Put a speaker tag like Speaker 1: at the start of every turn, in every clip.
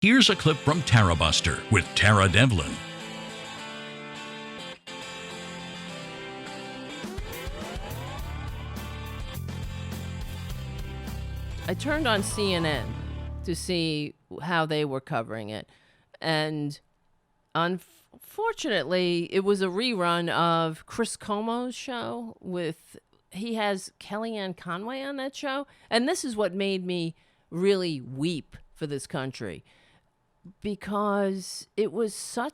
Speaker 1: Here's a clip from Tarabuster with Tara Devlin.
Speaker 2: I turned on CNN to see how they were covering it. And unfortunately, it was a rerun of Chris Cuomo's show he has Kellyanne Conway on that show. And this is what made me really weep for this country. Because it was so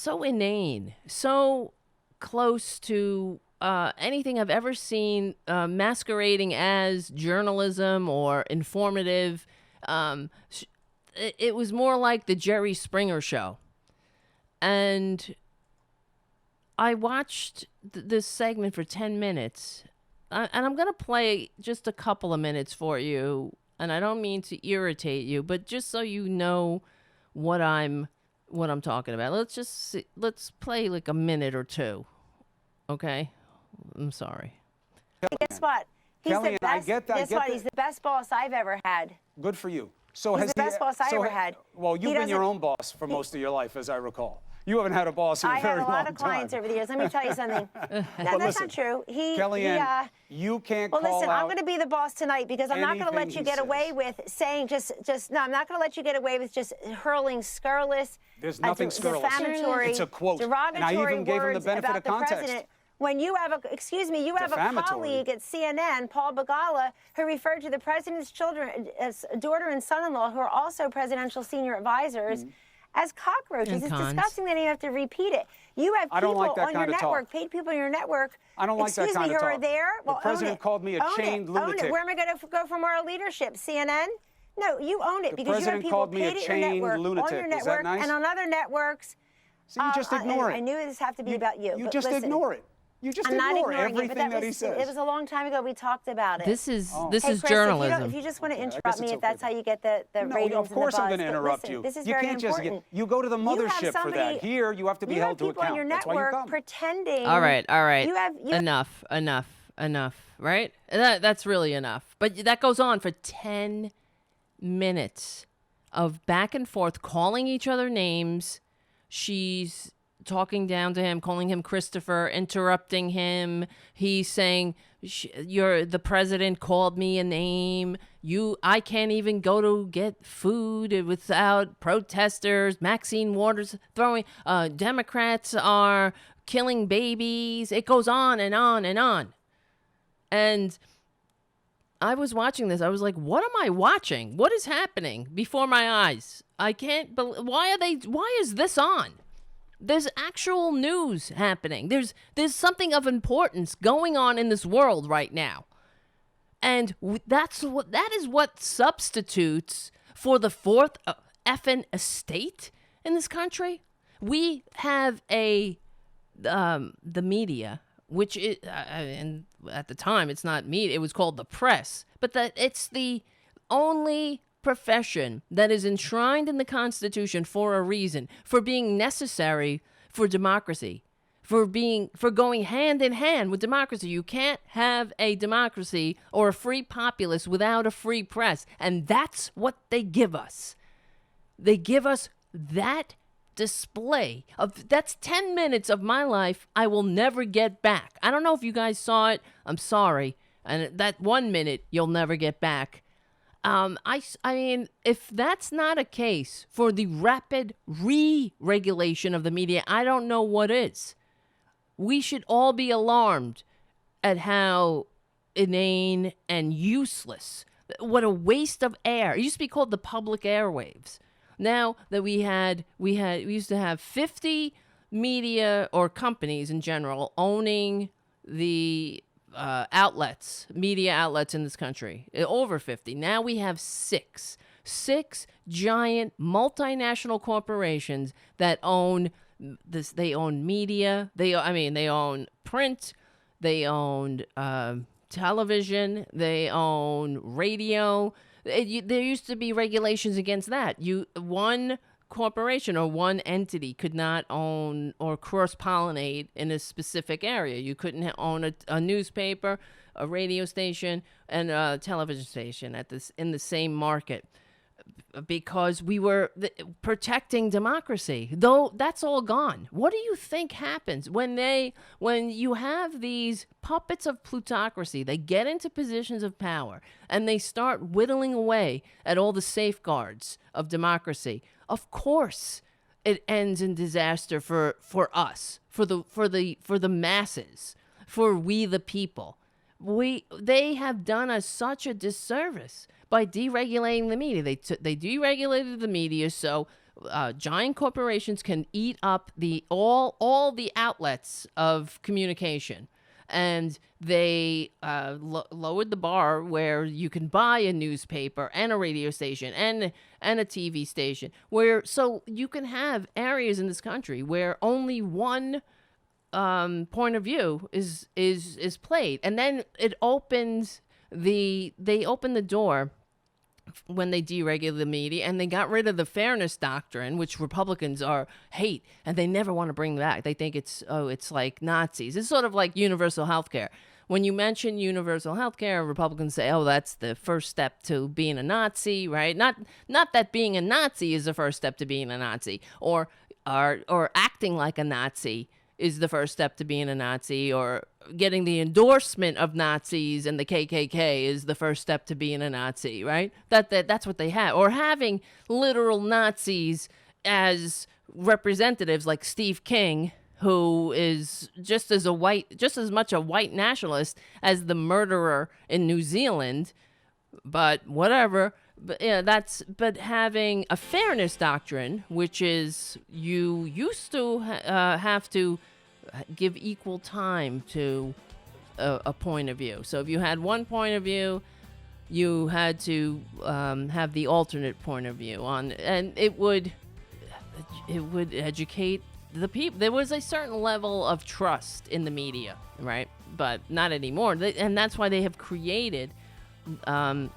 Speaker 2: inane, so close to anything I've ever seen masquerading as journalism or informative. It was more like the Jerry Springer show. And I watched this segment for 10 minutes, and I'm going to play just a couple of minutes for you. And I don't mean to irritate you, but just so you know what I'm talking about. Let's play like a minute or two. Okay? I'm sorry.
Speaker 3: Guess what? He's
Speaker 4: Kellyanne,
Speaker 3: the best.
Speaker 4: I get that.
Speaker 3: Guess what? He's the best boss I've ever had.
Speaker 4: Good for you. So
Speaker 3: He's the best boss I ever had.
Speaker 4: Well, you've been your own boss for most of your life, as I recall. You haven't had a boss in a very long time.
Speaker 3: I had a lot of clients over the years. Let me tell you something. That's not true.
Speaker 4: Kellyanne, you can't call out.
Speaker 3: Well, listen, I'm going to be the boss tonight because I'm not going to let you get away with saying no, I'm not going to let you get away with just hurling scurrilous,
Speaker 4: There's nothing scurrilous.
Speaker 3: Defamatory,
Speaker 4: it's a quote.
Speaker 3: derogatory
Speaker 4: and I even gave him the benefit of context.
Speaker 3: President. When you have a colleague at CNN, Paul Begala, who referred to the president's children, as daughter and son-in-law, who are also presidential senior advisors, as cockroaches. It's disgusting that you have to repeat it. You have people on your network, paid people on your network,
Speaker 4: I don't like that kind of talk.
Speaker 3: who are there. Well,
Speaker 4: the president called me a chained lunatic.
Speaker 3: Own it. Where am I going to go for moral leadership? CNN? No, you own it because you have people paid at your network, on your network, and on other networks.
Speaker 4: So you just ignore it.
Speaker 3: I knew this had to be about you.
Speaker 4: You just ignore it. You just ignore everything that he says.
Speaker 3: It was a long time ago we talked about it.
Speaker 2: This is
Speaker 3: Chris,
Speaker 2: journalism.
Speaker 3: If you just want to interrupt me, if that's how you get the ratings.
Speaker 4: No, of course I'm going to interrupt you.
Speaker 3: This is
Speaker 4: you
Speaker 3: very
Speaker 4: can't
Speaker 3: important.
Speaker 4: just you go to the mothership for that. Here you have to be held to account.
Speaker 3: You have people on your network pretending.
Speaker 2: All right. Enough. Right? That's really enough. But that goes on for 10 minutes of back and forth, calling each other names. She's talking down to him, calling him Christopher, interrupting him. He's saying, the president called me a name. I can't even go to get food without protesters. Maxine Waters throwing, Democrats are killing babies. It goes on and on and on. And I was watching this. I was like, what am I watching? What is happening before my eyes? I can't believe, why is this on? There's actual news happening. There's something of importance going on in this world right now. And that is what substitutes for the fourth effing estate in this country. We have the media, which is, and at the time it's not media, it was called the press, but that it's the only profession that is enshrined in the Constitution for a reason, for being necessary for democracy, for going hand in hand with democracy. You can't have a democracy or a free populace without a free press, and that's what they give us. They give us that display of that's 10 minutes of my life I will never get back. I don't know if you guys saw it. I'm sorry. And that 1 minute you'll never get back. I mean, if that's not a case for the rapid re-regulation of the media, I don't know what is. We should all be alarmed at how inane and useless, what a waste of air. It used to be called the public airwaves. Now that we used to have 50 media or companies in general owning the media outlets in this country, over 50. Now we have six giant multinational corporations that own this. They own media. They own print. They own television. They own radio. There used to be regulations against that. One corporation or one entity could not own or cross-pollinate in a specific area. You couldn't own a newspaper, a radio station, and a television station in the same market, because we were protecting democracy. Though that's all gone. What do you think happens when you have these puppets of plutocracy? They get into positions of power and they start whittling away at all the safeguards of democracy. Of course, it ends in disaster for us, for the masses, for we the people. They have done us such a disservice by deregulating the media. They deregulated the media so giant corporations can eat up all the outlets of communication, and they lowered the bar where you can buy a newspaper and a radio station and a TV station, so you can have areas in this country where only one point of view is played, and then they open the door when they deregulated the media, and they got rid of the fairness doctrine, which Republicans hate, and they never want to bring back. They think it's like Nazis. It's sort of like universal health care. When you mention universal health care, Republicans say, oh, that's the first step to being a Nazi, right? Not that being a Nazi is the first step to being a Nazi, or acting like a Nazi is the first step to being a Nazi, or getting the endorsement of Nazis and the KKK is the first step to being a Nazi, right? That's what they have. Or having literal Nazis as representatives like Steve King, who is just as much a white nationalist as the murderer in New Zealand, but whatever. But but having a fairness doctrine, which is you used to have to give equal time to a point of view. So if you had one point of view, you had to have the alternate point of view and it would educate the people. There was a certain level of trust in the media, right? But not anymore. And that's why they have created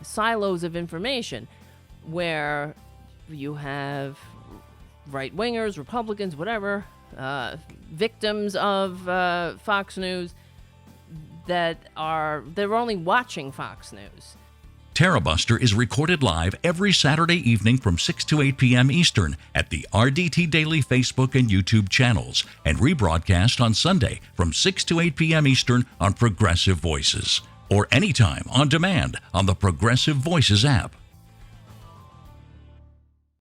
Speaker 2: silos of information where you have right-wingers, Republicans, whatever, victims of Fox News they're only watching Fox News.
Speaker 1: Tarabuster is recorded live every Saturday evening from 6 to 8 p.m. Eastern at the RDT Daily Facebook and YouTube channels, and rebroadcast on Sunday from 6 to 8 p.m. Eastern on Progressive Voices, or anytime on demand on the Progressive Voices app.